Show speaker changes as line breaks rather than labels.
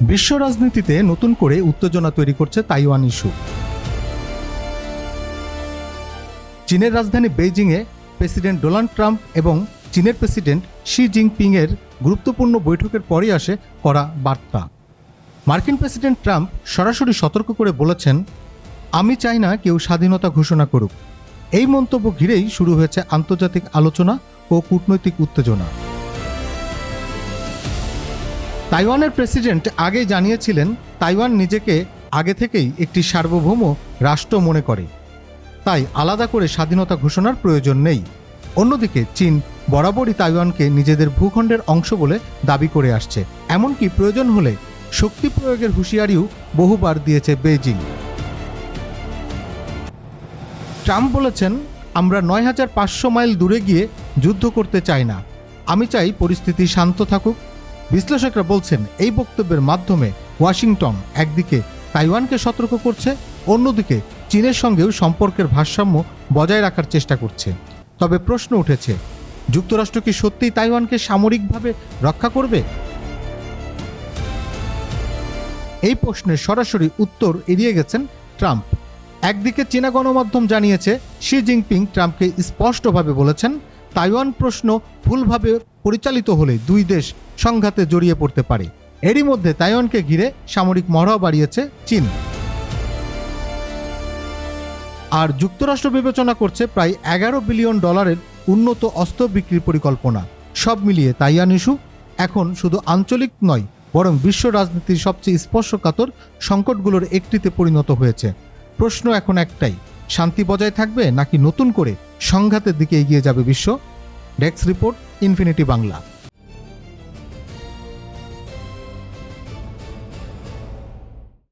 বিশ্ব রাজনীতিতে নতুন করে উত্তেজনা তৈরি করছে তাইওয়ান ইস্যু। চীনের রাজধানী বেইজিংয়ে প্রেসিডেন্ট ডোনাল্ড ট্রাম্প এবং চীনের প্রেসিডেন্ট শি জিনপিং এর গুরুত্বপূর্ণ বৈঠকের পরই আসে কড়া বার্তা। মার্কিন প্রেসিডেন্ট ট্রাম্প সরাসরি সতর্ক করে বলেছেন, আমি চাই না কেউ স্বাধীনতা ঘোষণা করুক। এই মন্তব্য ঘিরেই শুরু হয়েছে আন্তর্জাতিক আলোচনা ও কূটনৈতিক উত্তেজনা। তাইওয়ানের প্রেসিডেন্ট আগেই জানিয়েছিলেন, তাইওয়ান নিজেকে আগে থেকেই একটি সার্বভৌম রাষ্ট্র মনে করে, তাই আলাদা করে স্বাধীনতা ঘোষণার প্রয়োজন নেই। অন্যদিকে চীন বরাবরই তাইওয়ানকে নিজেদের ভূখণ্ডের অংশ বলে দাবি করে আসছে। এমনকি প্রয়োজন হলে শক্তি প্রয়োগের হুঁশিয়ারিও বহুবার দিয়েছে বেইজিং। ট্রাম্প বলেছেন, আমরা ৯৫০০ মাইল দূরে গিয়ে যুদ্ধ করতে চাই না, আমি চাই পরিস্থিতি শান্ত থাকুক। বিশ্লেষকরা বলছেন, এই বক্তব্যের মাধ্যমে ওয়াশিংটন একদিকে তাইওয়ানকে সতর্ক করছে, অন্যদিকে চীনের সঙ্গেও সম্পর্কের ভারসাম্য বজায় রাখার চেষ্টা করছে। তবে প্রশ্ন উঠেছে, যুক্তরাষ্ট্র কি সত্যিই তাইওয়ানকে সামরিকভাবে রক্ষা করবে? এই প্রশ্নের সরাসরি উত্তর এড়িয়ে গেছেন ট্রাম্প। একদিকে চীনা গণমাধ্যম জানিয়েছে, শি জিনপিং ট্রাম্পকে স্পষ্টভাবে বলেছেন, তাইওয়ান প্রশ্ন ভুলভাবে পরিচালিত হলে দুই দেশ সংঘাতে জড়িয়ে পড়তে পারে। এরই মধ্যে তাইওয়ানকে ঘিরে সামরিক মহড়াও বাড়িয়েছে চীন। আর যুক্তরাষ্ট্র বিবেচনা করছে প্রায় $11 বিলিয়ন উন্নত অস্ত্র বিক্রির পরিকল্পনা। সব মিলিয়ে তাইওয়ান ইস্যু এখন শুধু আঞ্চলিক নয়, বরং বিশ্ব রাজনীতির সবচেয়ে স্পর্শকাতর সংকটগুলোর একটিতে পরিণত হয়েছে। প্রশ্ন এখন একটাই, শান্তি বজায় থাকবে নাকি নতুন করে সংঘাতের দিকে এগিয়ে যাবে বিশ্ব? Desk report, infinity Bangla.